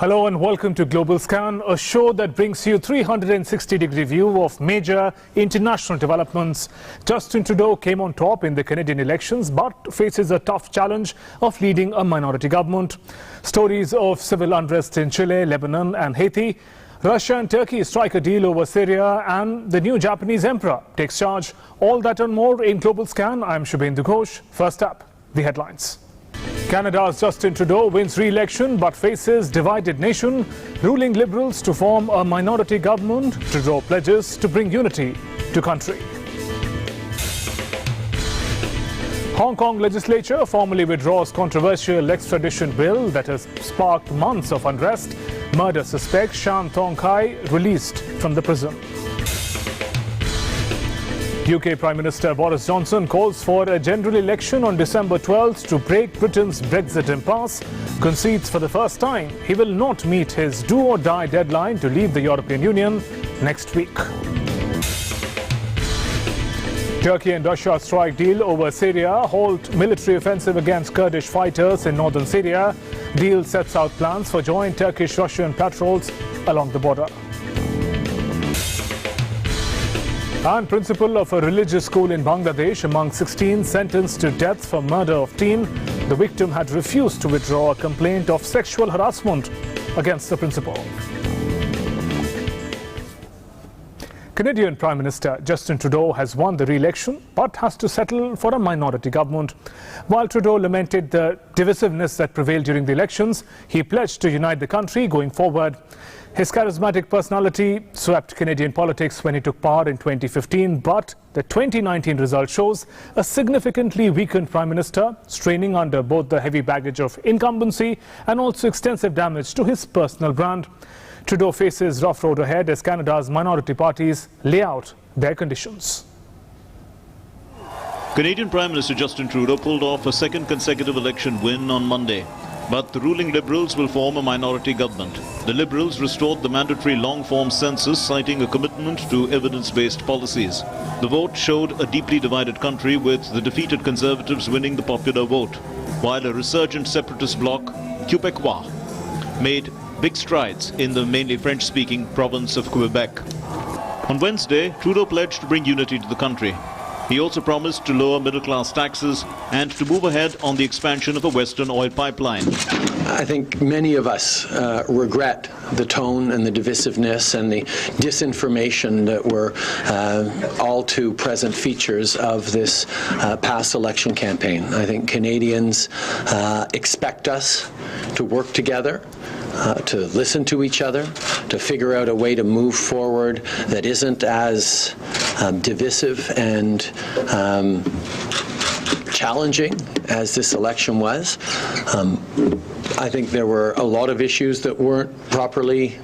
Hello and welcome to Global Scan, a show that brings you 360-degree view of major international developments. Justin Trudeau came on top in the Canadian elections but faces a tough challenge of leading a minority government. Stories of civil unrest in Chile, Lebanon and Haiti. Russia and Turkey strike a deal over Syria, and the new Japanese emperor takes charge. All that and more in Global Scan. I'm Shubhendu Ghosh. First up, the headlines. Canada's Justin Trudeau wins re-election but faces divided nation. Ruling Liberals to form a minority government. Trudeau pledges to bring unity to country. Hong Kong legislature formally withdraws controversial extradition bill that has sparked months of unrest. Murder suspect Shan Tong Chi released from the prison. UK Prime Minister Boris Johnson calls for a general election on December 12th to break Britain's Brexit impasse. Concedes for the first time he will not meet his do-or-die deadline to leave the European Union next week. Turkey and Russia strike deal over Syria, halt military offensive against Kurdish fighters in northern Syria. Deal sets out plans for joint Turkish-Russian patrols along the border. And principal of a religious school in Bangladesh among 16 sentenced to death for murder of teen. The victim had refused to withdraw a complaint of sexual harassment against the principal. Canadian Prime Minister Justin Trudeau has won the re-election but has to settle for a minority government. While Trudeau lamented the divisiveness that prevailed during the elections, he pledged to unite the country going forward. His charismatic personality swept Canadian politics when he took power in 2015, but the 2019 result shows a significantly weakened Prime Minister, straining under both the heavy baggage of incumbency and also extensive damage to his personal brand. Trudeau faces rough road ahead as Canada's minority parties lay out their conditions. Canadian Prime Minister Justin Trudeau pulled off a second consecutive election win on Monday. But the ruling Liberals will form a minority government. The Liberals restored the mandatory long-form census, citing a commitment to evidence-based policies. The vote showed a deeply divided country, with the defeated Conservatives winning the popular vote, while a resurgent separatist bloc, Quebecois, made big strides in the mainly French-speaking province of Quebec. On Wednesday, Trudeau pledged to bring unity to the country. He also promised to lower middle-class taxes and to move ahead on the expansion of a Western oil pipeline. I think many of us regret the tone and the divisiveness and the disinformation that were all too present features of this past election campaign. I think Canadians expect us to work together, to listen to each other, to figure out a way to move forward that isn't as divisive and challenging as this election was. I think there were a lot of issues that weren't properly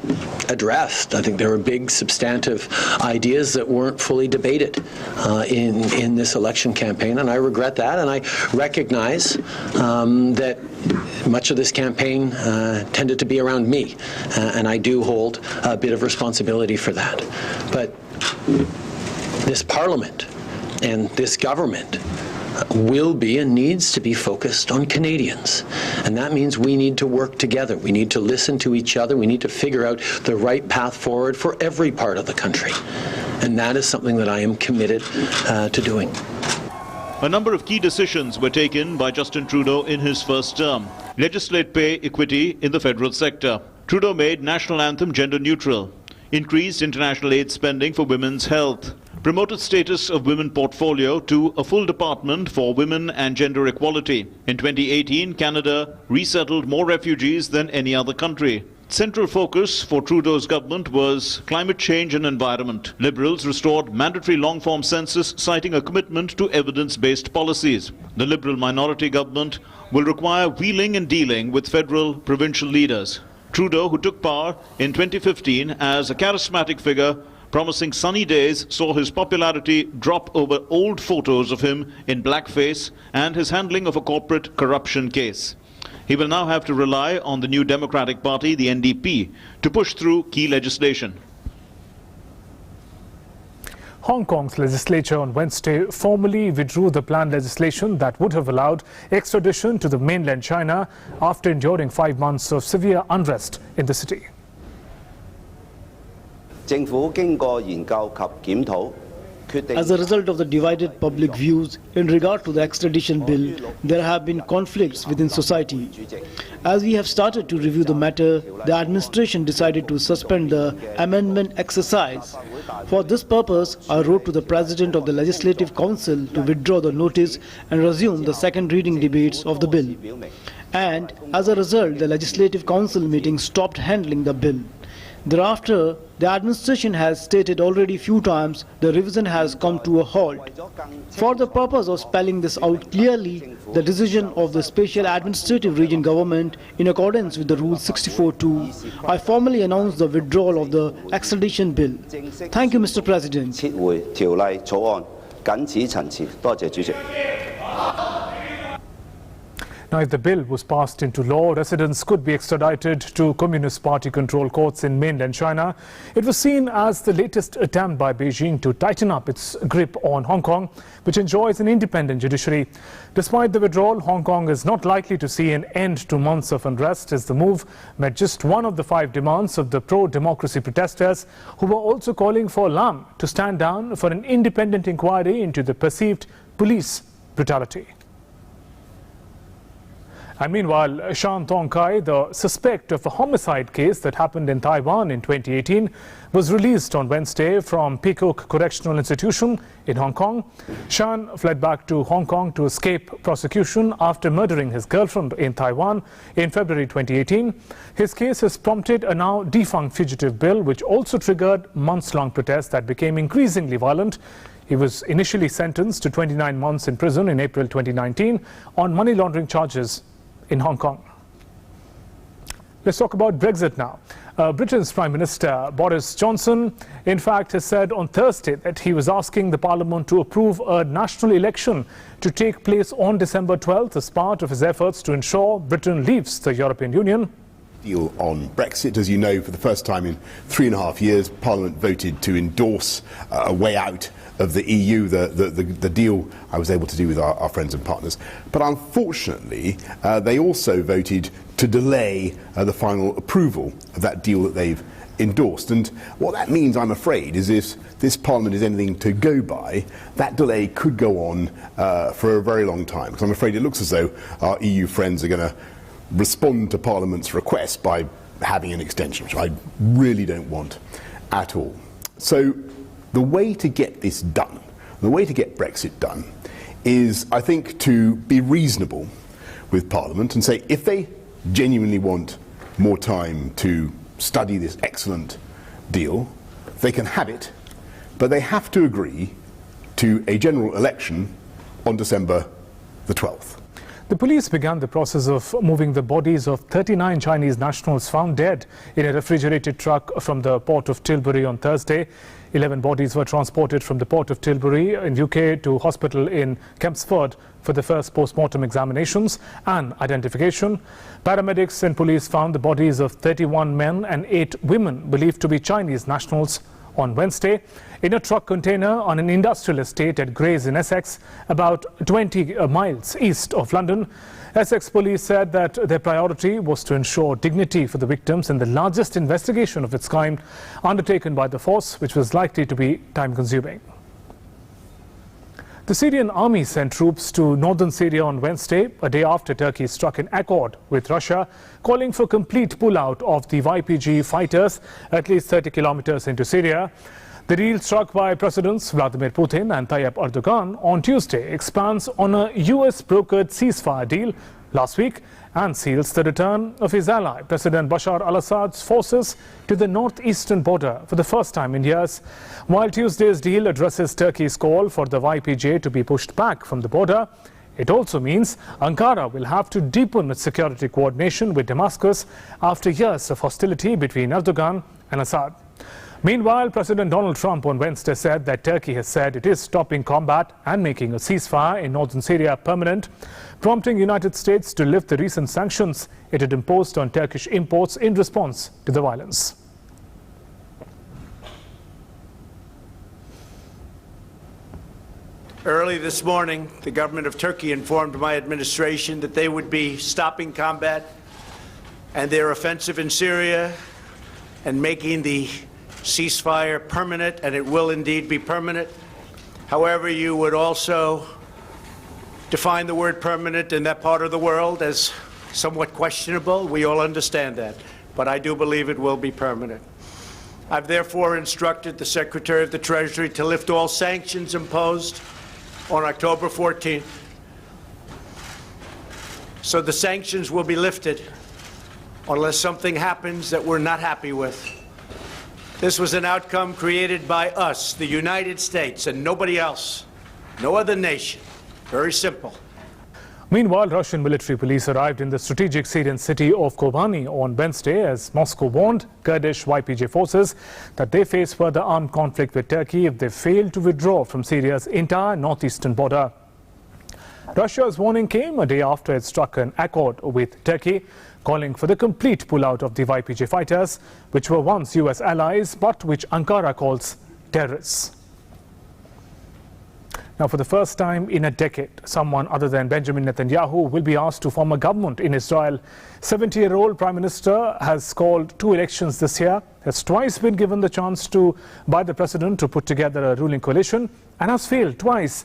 addressed. I think there were big substantive ideas that weren't fully debated in this election campaign, and I regret that, and I recognize that much of this campaign tended to be around me, and I do hold a bit of responsibility for that. But this Parliament and this government will be and needs to be focused on Canadians. And that means we need to work together. We need to listen to each other. We need to figure out the right path forward for every part of the country. And that is something that I am committed to doing. A number of key decisions were taken by Justin Trudeau in his first term. Legislate pay equity in the federal sector. Trudeau made national anthem gender neutral. Increased international aid spending for women's health. Promoted status of women portfolio to a full department for women and gender equality. In 2018, Canada resettled more refugees than any other country. Central focus for Trudeau's government was climate change and environment. Liberals restored mandatory long-form census, citing a commitment to evidence-based policies. The Liberal minority government will require wheeling and dealing with federal provincial leaders. Trudeau, who took power in 2015 as a charismatic figure, promising sunny days, saw his popularity drop over old photos of him in blackface and his handling of a corporate corruption case. He will now have to rely on the new Democratic Party, the NDP, to push through key legislation. Hong Kong's legislature on Wednesday formally withdrew the planned legislation that would have allowed extradition to the mainland China after enduring 5 months of severe unrest in the city. 政府經過研究及檢討，決定 As a result of the divided public views in regard to the extradition bill, there have been conflicts within society. As we have started to review the matter, the administration decided to suspend the amendment exercise. For this purpose, I wrote to the President of the Legislative Council to withdraw the notice and resume the second reading debates of the bill. And as a result, the Legislative Council meeting stopped handling the bill. Thereafter, the administration has stated already few times the revision has come to a halt. For the purpose of spelling this out clearly, the decision of the Special Administrative Region Government in accordance with the Rule 64(2), I formally announced the withdrawal of the extradition bill. Thank you, Mr. President. 撤回條例草案，謹此陳辭，多謝主席。 Now, if the bill was passed into law, residents could be extradited to Communist Party-controlled courts in mainland China. It was seen as the latest attempt by Beijing to tighten up its grip on Hong Kong, which enjoys an independent judiciary. Despite the withdrawal, Hong Kong is not likely to see an end to months of unrest, as the move met just one of the 5 demands of the pro-democracy protesters, who were also calling for Lam to stand down for an independent inquiry into the perceived police brutality. And meanwhile, Shan Tong Chi, the suspect of a homicide case that happened in Taiwan in 2018, was released on Wednesday from Peacock Correctional Institution in Hong Kong. Shan fled back to Hong Kong to escape prosecution after murdering his girlfriend in Taiwan in February 2018. His case has prompted a now defunct fugitive bill, which also triggered months-long protests that became increasingly violent. He was initially sentenced to 29 months in prison in April 2019 on money laundering charges in Hong Kong. Let's talk about Brexit now. Britain's Prime Minister Boris Johnson, in fact, has said on Thursday that he was asking the Parliament to approve a national election to take place on December 12th as part of his efforts to ensure Britain leaves the European Union. Deal on Brexit. As you know, for the first time in 3.5 years, Parliament voted to endorse a way out of the EU, the deal I was able to do with our friends and partners. But unfortunately, they also voted to delay the final approval of that deal that they've endorsed. And what that means, I'm afraid, is if this Parliament is anything to go by, that delay could go on for a very long time. Because I'm afraid it looks as though our EU friends are going to respond to Parliament's request by having an extension, which I really don't want at all. So the way to get this done, the way to get Brexit done, is, I think, to be reasonable with Parliament and say if they genuinely want more time to study this excellent deal, they can have it, but they have to agree to a general election on December the 12th. The police began the process of moving the bodies of 39 Chinese nationals found dead in a refrigerated truck from the port of Tilbury on Thursday. 11 bodies were transported from the port of Tilbury in UK to hospital in Kempsford for the first post-mortem examinations and identification. Paramedics and police found the bodies of 31 men and 8 women believed to be Chinese nationals on Wednesday in a truck container on an industrial estate at Grays in Essex, about 20 miles east of London. Essex police said that their priority was to ensure dignity for the victims in the largest investigation of its kind undertaken by the force, which was likely to be time-consuming. The Syrian army sent troops to northern Syria on Wednesday, a day after Turkey struck an accord with Russia, calling for complete pullout of the YPG fighters at least 30 kilometers into Syria. The deal struck by Presidents Vladimir Putin and Tayyip Erdogan on Tuesday expands on a US-brokered ceasefire deal last week and seals the return of his ally, President Bashar al-Assad's forces, to the northeastern border for the first time in years. While Tuesday's deal addresses Turkey's call for the YPG to be pushed back from the border, it also means Ankara will have to deepen its security coordination with Damascus after years of hostility between Erdogan and Assad. Meanwhile, President Donald Trump on Wednesday said that Turkey has said it is stopping combat and making a ceasefire in northern Syria permanent, prompting the United States to lift the recent sanctions it had imposed on Turkish imports in response to the violence. Early this morning, the government of Turkey informed my administration that they would be stopping combat and their offensive in Syria and making the ceasefire permanent, and it will indeed be permanent. However, you would also define the word permanent in that part of the world as somewhat questionable. We all understand that, but I do believe it will be permanent. I've therefore instructed the Secretary of the Treasury to lift all sanctions imposed on October 14th. So the sanctions will be lifted unless something happens that we're not happy with. This was an outcome created by us, the United States, and nobody else, no other nation. Very simple. Meanwhile, Russian military police arrived in the strategic Syrian city of Kobani on Wednesday as Moscow warned Kurdish YPG forces that they face further armed conflict with Turkey if they fail to withdraw from Syria's entire northeastern border. Russia's warning came a day after it struck an accord with Turkey, calling for the complete pullout of the YPG fighters, which were once US allies but which Ankara calls terrorists. Now, for the first time in a decade, someone other than Benjamin Netanyahu will be asked to form a government in Israel. 70-year-old Prime Minister has called 2 elections this year, has twice been given the chance by the President to put together a ruling coalition and has failed twice.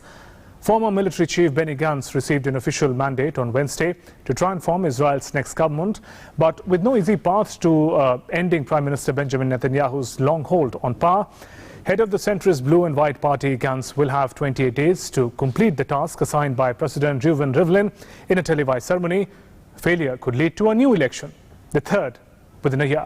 Former military chief Benny Gantz received an official mandate on Wednesday to try and form Israel's next government, but with no easy path to ending Prime Minister Benjamin Netanyahu's long hold on power. Head of the centrist Blue and White Party, Gantz will have 28 days to complete the task assigned by President Reuven Rivlin in a televised ceremony. Failure could lead to a new election, the third within a year.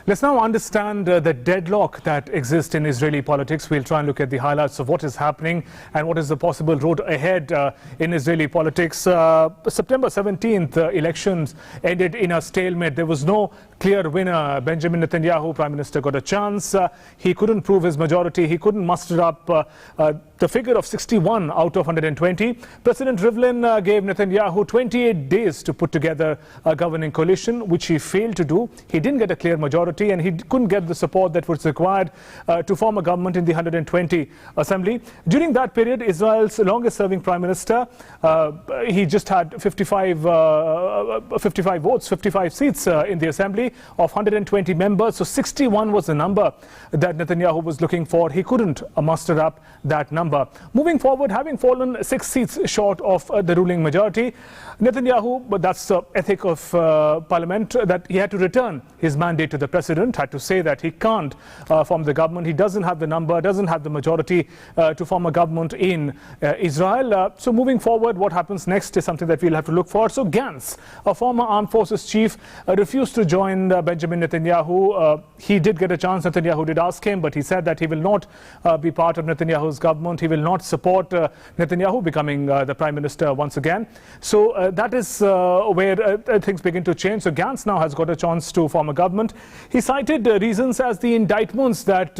Let's now understand the deadlock that exists in Israeli politics. We'll try and look at the highlights of what is happening and what is the possible road ahead in Israeli politics. September 17th, elections ended in a stalemate. There was no clear winner. Benjamin Netanyahu, Prime Minister, got a chance. He couldn't prove his majority. He couldn't muster up the figure of 61 out of 120. President Rivlin gave Netanyahu 28 days to put together a governing coalition, which he failed to do. He didn't get a clear majority, and he couldn't get the support that was required to form a government in the 120 assembly. During that period, Israel's longest-serving prime minister, he just had 55 votes, 55 seats in the assembly of 120 members. So 61 was the number that Netanyahu was looking for. He couldn't muster up that number. Moving forward, having fallen 6 seats short of the ruling majority, Netanyahu, but that's the ethic of parliament, that he had to return his mandate to the president, had to say that he can't form the government. He doesn't have the number, doesn't have the majority to form a government in Israel. So moving forward, what happens next is something that we'll have to look for. So Gantz, a former armed forces chief, refused to join Benjamin Netanyahu. He did get a chance. Netanyahu did ask him, but he said that he will not be part of Netanyahu's government. He will not support Netanyahu becoming the prime minister once again. So that is where things begin to change. So Gantz now has got a chance to form a government. He cited reasons as the indictments that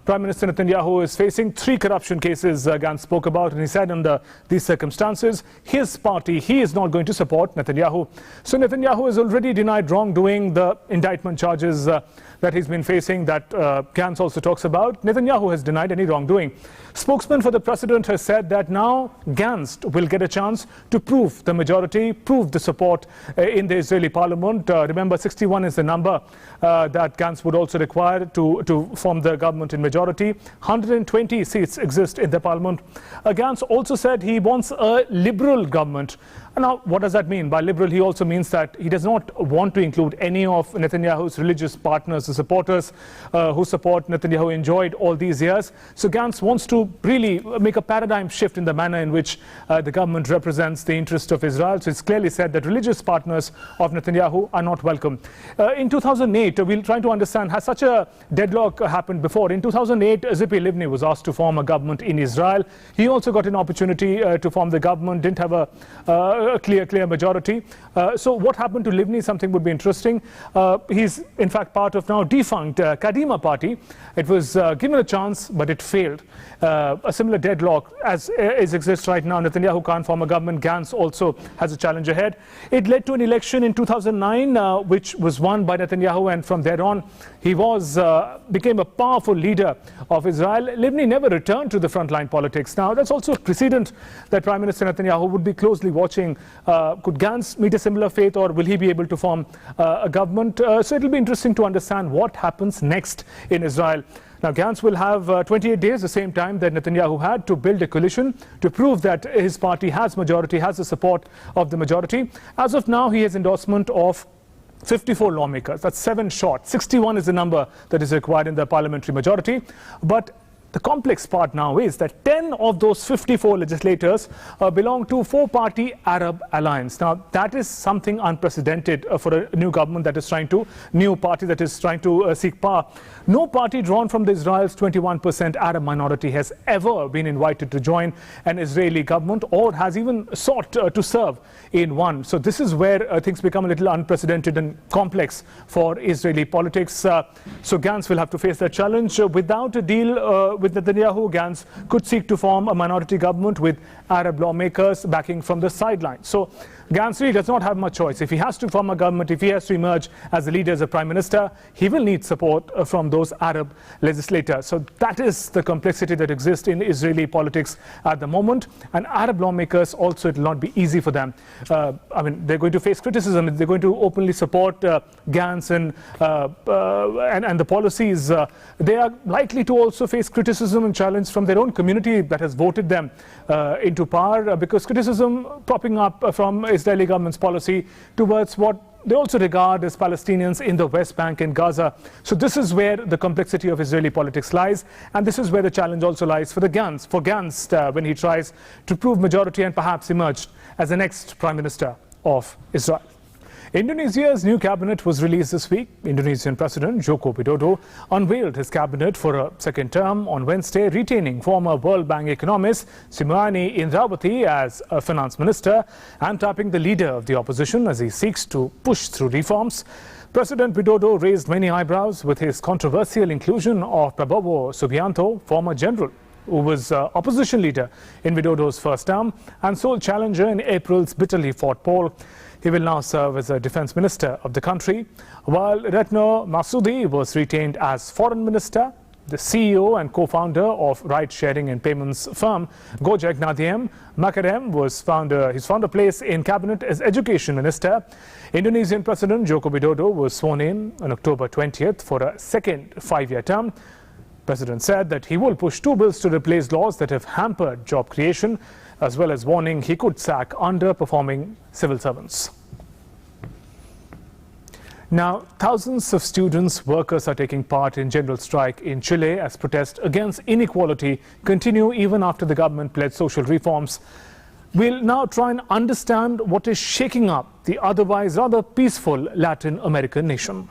Prime Minister Netanyahu is facing. 3 corruption cases Gantz spoke about, and he said under these circumstances, his party, he is not going to support Netanyahu. So Netanyahu has already denied wrongdoing. The indictment charges that he's been facing, that Gantz also talks about, Netanyahu has denied any wrongdoing. Spokesman for the president has said that now Gantz will get a chance to prove the majority, prove the support in the Israeli parliament. Remember, 61 is the number that Gantz would also require to form the government in majority. 120 seats exist in the parliament. Gantz also said he wants a liberal government. Now, what does that mean? By liberal, he also means that he does not want to include any of Netanyahu's religious partners, the supporters who support Netanyahu enjoyed all these years. So Gantz wants to really make a paradigm shift in the manner in which the government represents the interest of Israel. So it's clearly said that religious partners of Netanyahu are not welcome. In 2008, we'll try to understand, has such a deadlock happened before? In 2008, Tzipi Livni was asked to form a government in Israel. He also got an opportunity to form the government, didn't have a clear majority. So what happened to Livni? Something would be interesting. He's in fact part of now defunct Kadima party. It was given a chance, but it failed. A similar deadlock as exists right now. Netanyahu can't form a government. Gantz also has a challenge ahead. It led to an election in 2009, which was won by Netanyahu, and from there on, he became a powerful leader leader of Israel, Livni never returned to the frontline politics. Now, that's also a precedent that Prime Minister Netanyahu would be closely watching. Could Gantz meet a similar fate, or will he be able to form a government? So it'll be interesting to understand what happens next in Israel. Now, Gantz will have 28 days, the same time that Netanyahu had, to build a coalition to prove that his party has majority, has the support of the majority. As of now, he has endorsement of 54 lawmakers. That's 7 short. 61 is the number that is required in the parliamentary majority. But the complex part now is that 10 of those 54 legislators belong to 4-party Arab alliance. Now, that is something unprecedented for a new government that is trying to, new party that is trying to seek power. No party drawn from Israel's 21% Arab minority has ever been invited to join an Israeli government or has even sought to serve in one. So this is where things become a little unprecedented and complex for Israeli politics. So Gantz will have to face that challenge. Without a deal with Netanyahu, Gantz could seek to form a minority government with Arab lawmakers backing from the sidelines. So Gantz really does not have much choice. If he has to form a government, if he has to emerge as the leader, as a prime minister, he will need support from those Arab legislators. So that is the complexity that exists in Israeli politics at the moment. And Arab lawmakers also, it will not be easy for them. I mean, they're going to face criticism. They're going to openly support Gantz and the policies. They are likely to also face criticism and challenge from their own community that has voted them into power, because criticism popping up from Israeli government's policy towards what they also regard as Palestinians in the West Bank and Gaza. So this is where the complexity of Israeli politics lies, and this is where the challenge also lies for Gantz when he tries to prove majority and perhaps emerge as the next Prime Minister of Israel. Indonesia's new cabinet was released this week. Indonesian President Joko Widodo unveiled his cabinet for a second term on Wednesday, retaining former World Bank economist Srimulyani Indrawati as a finance minister and tapping the leader of the opposition as he seeks to push through reforms. President Widodo raised many eyebrows with his controversial inclusion of Prabowo Subianto, former general, who was opposition leader in Widodo's first term and sole challenger in April's bitterly fought poll. He will now serve as a defense minister of the country, while Retno Marsudi was retained as foreign minister. The CEO and co-founder of ride-sharing and payments firm Gojek Nadiem Makarim was his founder place in cabinet as education minister. Indonesian President Joko Widodo was sworn in on October 20th for a second 5-year term. President said that he will push 2 bills to replace laws that have hampered job creation, as well as warning he could sack underperforming civil servants. Now, thousands of students, workers are taking part in general strike in Chile as protests against inequality continue even after the government pledged social reforms. We'll now try and understand what is shaking up the otherwise rather peaceful Latin American nation.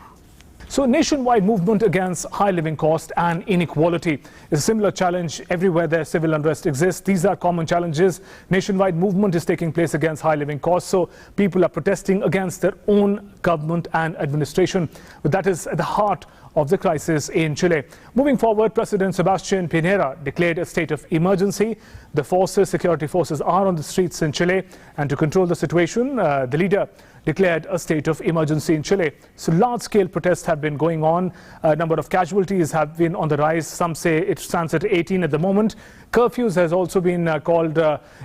So, nationwide movement against high living cost and inequality is a similar challenge everywhere there civil unrest exists. These are common challenges. Nationwide movement is taking place against high living costs. So, people are protesting against their own government and administration. But that is at the heart of the crisis in Chile. Moving forward, President Sebastián Piñera declared a state of emergency. The security forces are on the streets in Chile, and to control the situation, the leader declared a state of emergency in Chile. So large-scale protests have been going on. A number of casualties have been on the rise. Some say it stands at 18 at the moment. Curfews has also been called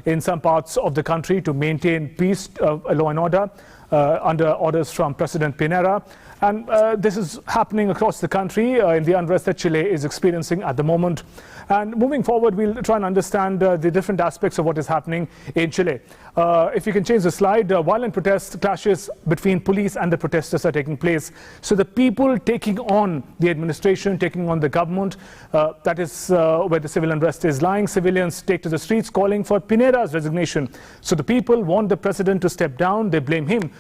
in some parts of the country to maintain peace, law and order, under orders from President Piñera. And this is happening across the country in the unrest that Chile is experiencing at the moment. And moving forward, we'll try and understand the different aspects of what is happening in Chile. If you can change the slide, violent protests, clashes between police and the protesters are taking place. So the people taking on the administration, taking on the government, that is where the civil unrest is lying. Civilians take to the streets calling for Piñera's resignation. So the people want the president to step down. They blame him.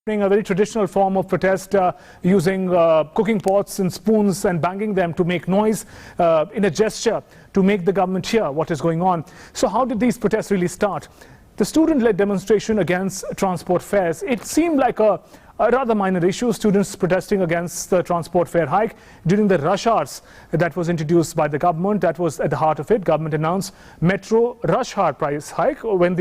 A very traditional form of protest using cooking pots and spoons and banging them to make noise in a gesture to make the government hear what is going on. So how did these protests really start? The student-led demonstration against transport fares, it seemed like a A rather minor issue, students protesting against the transport fare hike during the rush hours that was introduced by the government. That was at the heart of it. Government announced metro rush hour price hike. When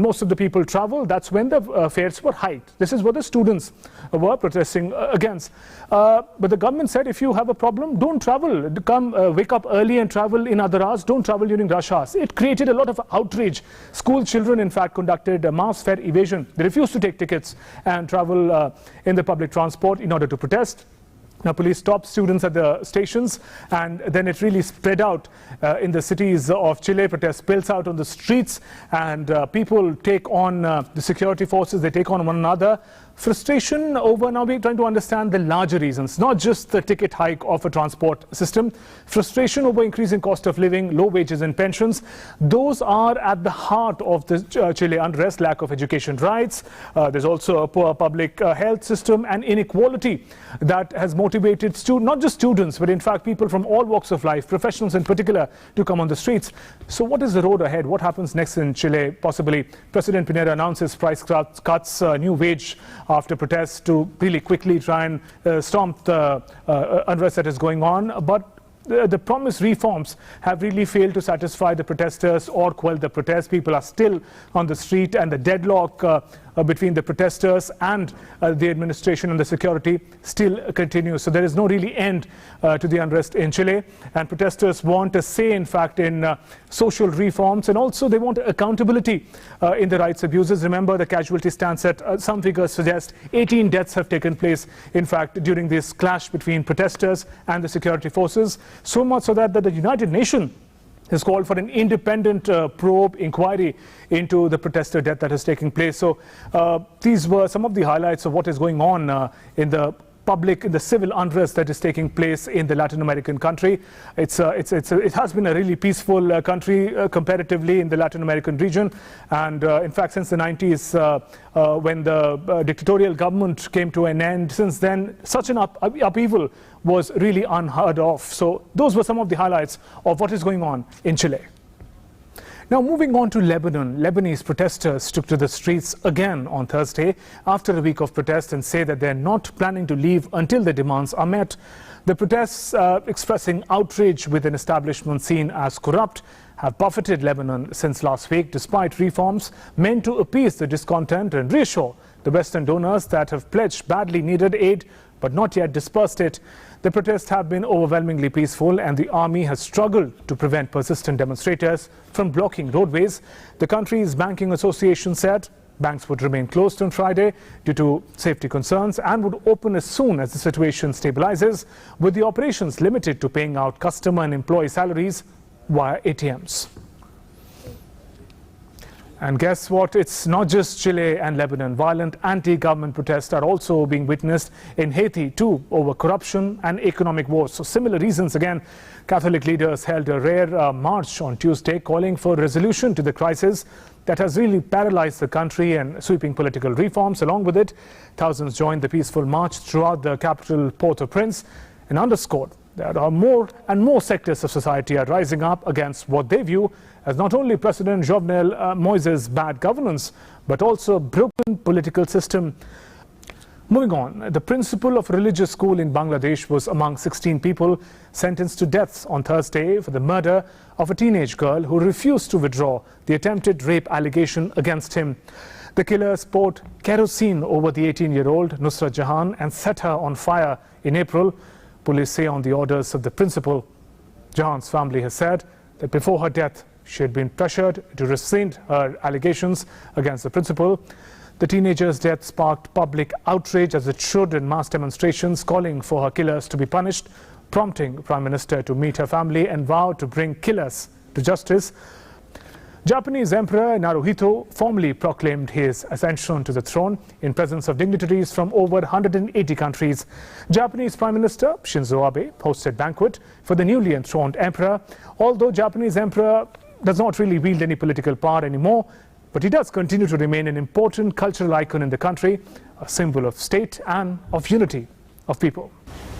most of the people travel, that's when the fares were hiked. This is what the students were protesting against. But the government said, if you have a problem, don't travel. Come wake up early and travel in other hours. Don't travel during rush hours. It created a lot of outrage. School children, in fact, conducted a mass fare evasion. They refused to take tickets and travel in the public transport in order to protest. Now, police stopped students at the stations, and then it really spread out in the cities of Chile. Protest spills out on the streets, and people take on the security forces. They take on one another. Frustration over, now we're trying to understand the larger reasons, not just the ticket hike of a transport system. Frustration over increasing cost of living, low wages and pensions. Those are at the heart of the Chile unrest, lack of education rights. There's also a poor public health system and inequality that has motivated not just students, but in fact people from all walks of life, professionals in particular, to come on the streets. So what is the road ahead? What happens next in Chile? Possibly President Pineda announces price cuts, new wage after protests to really quickly try and stomp the unrest that is going on. But the promised reforms have really failed to satisfy the protesters or quell the protests. People are still on the street, and the deadlock between the protesters and the administration and the security still continues. So there is no really end to the unrest in Chile, and protesters want a say, in fact, in social reforms, and also they want accountability in the rights abuses. Remember, the casualty stands at some figures suggest 18 deaths have taken place, in fact, during this clash between protesters and the security forces. So much so that the United Nations has called for an independent probe inquiry into the protester death that is taking place. So these were some of the highlights of what is going on in the civil unrest that is taking place in the Latin American country. It has been a really peaceful country comparatively in the Latin American region, and in fact since the 90s when the dictatorial government came to an end, since then such an upheaval was really unheard of. So those were some of the highlights of what is going on in Chile. Now, moving on to Lebanon, Lebanese protesters took to the streets again on Thursday after a week of protest and say that they're not planning to leave until their demands are met. The protests expressing outrage with an establishment seen as corrupt have buffeted Lebanon since last week, despite reforms meant to appease the discontent and reassure the Western donors that have pledged badly needed aid but not yet dispersed it. The protests have been overwhelmingly peaceful, and the army has struggled to prevent persistent demonstrators from blocking roadways. The country's banking association said banks would remain closed on Friday due to safety concerns and would open as soon as the situation stabilizes, with the operations limited to paying out customer and employee salaries via ATMs. And guess what? It's not just Chile and Lebanon. Violent anti-government protests are also being witnessed in Haiti too, over corruption and economic woes. So similar reasons again. Catholic leaders held a rare march on Tuesday calling for resolution to the crisis that has really paralyzed the country and sweeping political reforms. Along with it, thousands joined the peaceful march throughout the capital Port-au-Prince and underscored that more and more sectors of society are rising up against what they view as not only President Jovenel Moise's bad governance, but also broken political system. Moving on, the principal of a religious school in Bangladesh was among 16 people sentenced to death on Thursday for the murder of a teenage girl who refused to withdraw the attempted rape allegation against him. The killers poured kerosene over the 18-year-old Nusrat Jahan and set her on fire in April. Police say on the orders of the principal. Jahan's family has said that before her death, she had been pressured to rescind her allegations against the principal. The teenager's death sparked public outrage, as it should, in mass demonstrations calling for her killers to be punished, prompting the Prime Minister to meet her family and vow to bring killers to justice. Japanese Emperor Naruhito formally proclaimed his ascension to the throne in presence of dignitaries from over 180 countries. Japanese Prime Minister Shinzo Abe hosted banquet for the newly enthroned emperor. Although Japanese emperor does not really wield any political power anymore, but he does continue to remain an important cultural icon in the country, a symbol of state and of unity of people.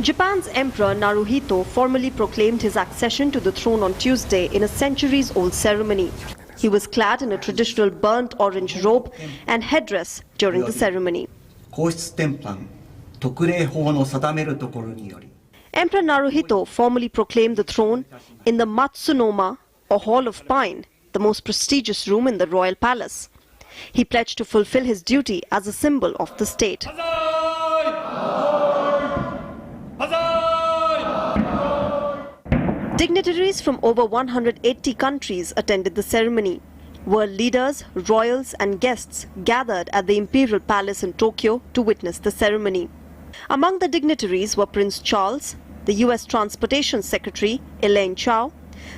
Japan's Emperor Naruhito formally proclaimed his accession to the throne on Tuesday in a centuries-old ceremony. He was clad in a traditional burnt orange robe and headdress during the ceremony. 皇室典範特例法の定めるところにより Emperor Naruhito formally proclaimed the throne in the Matsunoma, or Hall of Pine, the most prestigious room in the royal palace. He pledged to fulfill his duty as a symbol of the state. Dignitaries from over 180 countries attended the ceremony. World leaders, royals and guests gathered at the Imperial Palace in Tokyo to witness the ceremony. Among the dignitaries were Prince Charles, the US Transportation Secretary Elaine Chao,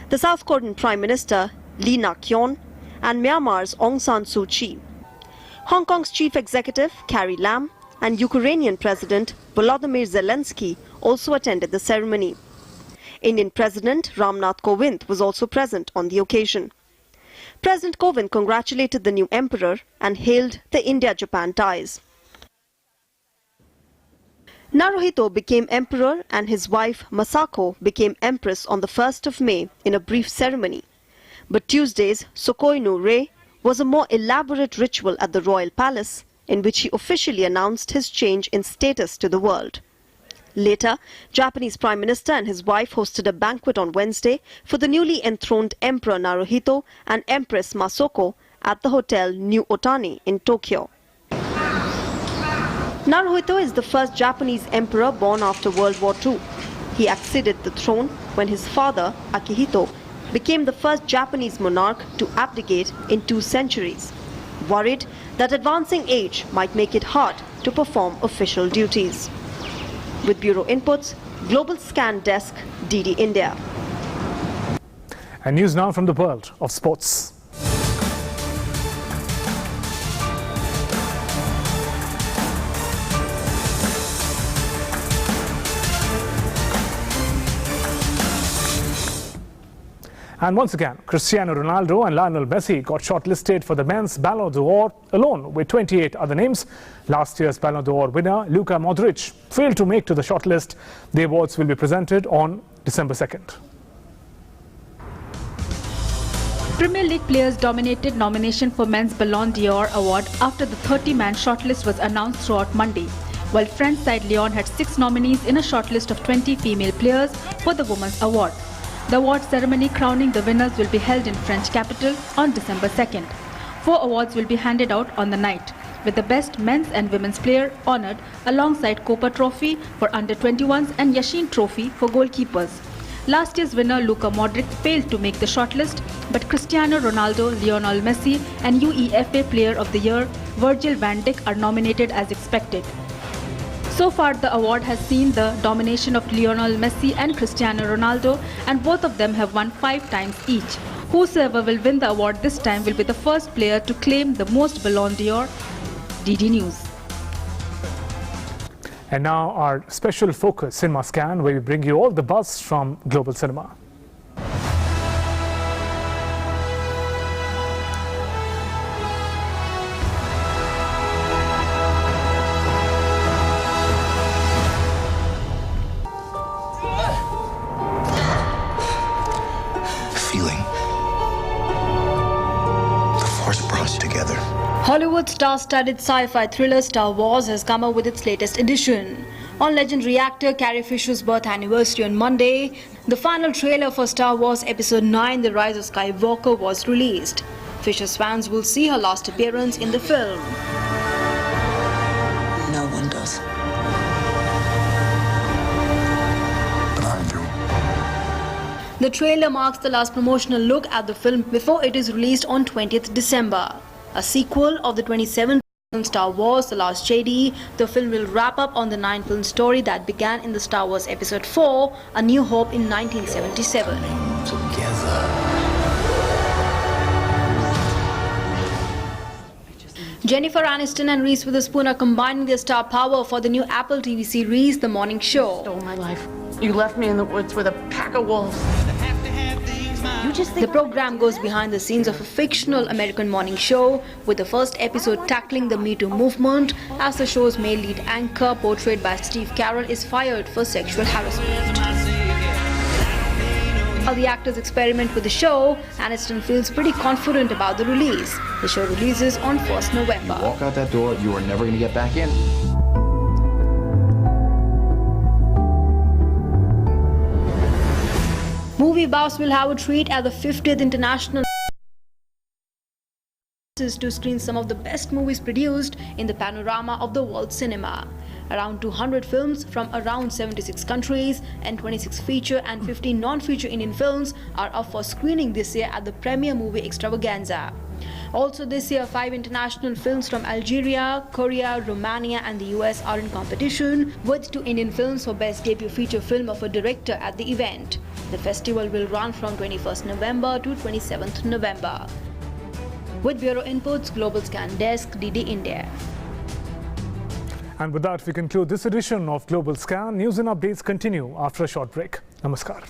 the South Korean Prime Minister Lee Nak-yeon, and Myanmar's Aung San Suu Kyi. Hong Kong's Chief Executive Carrie Lam and Ukrainian President Volodymyr Zelensky also attended the ceremony. Indian President Ramnath Kovind was also present on the occasion. President Kovind congratulated the new emperor and hailed the India-Japan ties. Naruhito became emperor and his wife Masako became empress on the 1st of May in a brief ceremony. But Tuesday's Sokoi no Rei was a more elaborate ritual at the royal palace in which he officially announced his change in status to the world. Later, Japanese Prime Minister and his wife hosted a banquet on Wednesday for the newly enthroned Emperor Naruhito and Empress Masako at the Hotel New Otani in Tokyo. Naruhito is the first Japanese emperor born after World War II. He acceded the throne when his father, Akihito, became the first Japanese monarch to abdicate in 2 centuries, worried that advancing age might make it hard to perform official duties. With Bureau Inputs, Global Scan Desk, DD India. And news now from the world of sports. And once again, Cristiano Ronaldo and Lionel Messi got shortlisted for the men's Ballon d'Or alone with 28 other names. Last year's Ballon d'Or winner, Luka Modric, failed to make to the shortlist. The awards will be presented on December 2nd. Premier League players dominated nomination for men's Ballon d'Or award after the 30-man shortlist was announced throughout Monday, while French side Lyon had 6 nominees in a shortlist of 20 female players for the women's award. The award ceremony crowning the winners will be held in French capital on December 2nd. 4 awards will be handed out on the night, with the best men's and women's player honoured alongside Copa Trophy for under-21s and Yashin Trophy for goalkeepers. Last year's winner Luka Modric failed to make the shortlist, but Cristiano Ronaldo, Lionel Messi and UEFA Player of the Year Virgil van Dijk are nominated as expected. So far, the award has seen the domination of Lionel Messi and Cristiano Ronaldo, and both of them have won 5 times each. Whosoever will win the award this time will be the first player to claim the most Ballon d'Or. DD News. And now our special focus, Cinema Scan, where we bring you all the buzz from global cinema. Hollywood star-studded sci-fi thriller Star Wars has come up with its latest edition. On legendary actor Carrie Fisher's birth anniversary on Monday, the final trailer for Star Wars Episode 9 The Rise of Skywalker was released. Fisher's fans will see her last appearance in the film. No one does. But I do. The trailer marks the last promotional look at the film before it is released on 20th December. A sequel of the 27th film Star Wars The Last Jedi, the film will wrap up on the 9-film story that began in the Star Wars Episode 4, A New Hope in 1977. Jennifer Aniston and Reese Witherspoon are combining their star power for the new Apple TV series, The Morning Show. Stole my life. You left me in the woods with a pack of wolves. The program goes behind the scenes of a fictional American morning show, with the first episode tackling the Me Too movement, as the show's male lead anchor, portrayed by Steve Carell, is fired for sexual harassment. While the actors experiment with the show, Aniston feels pretty confident about the release. The show releases on 1st November. You walk out that door, you are never going to get back in. Movie buffs will have a treat at the 50th International to screen some of the best movies produced in the panorama of the world cinema. Around 200 films from around 76 countries and 26 feature and 15 non-feature Indian films are up for screening this year at the Premier Movie Extravaganza. Also this year, 5 international films from Algeria, Korea, Romania and the US are in competition, with 2 Indian films for Best Debut Feature Film of a Director at the event. The festival will run from 21st November to 27th November. With Bureau Inputs, Global Scan Desk, DD India. And with that, we conclude this edition of Global Scan. News and updates continue after a short break. Namaskar.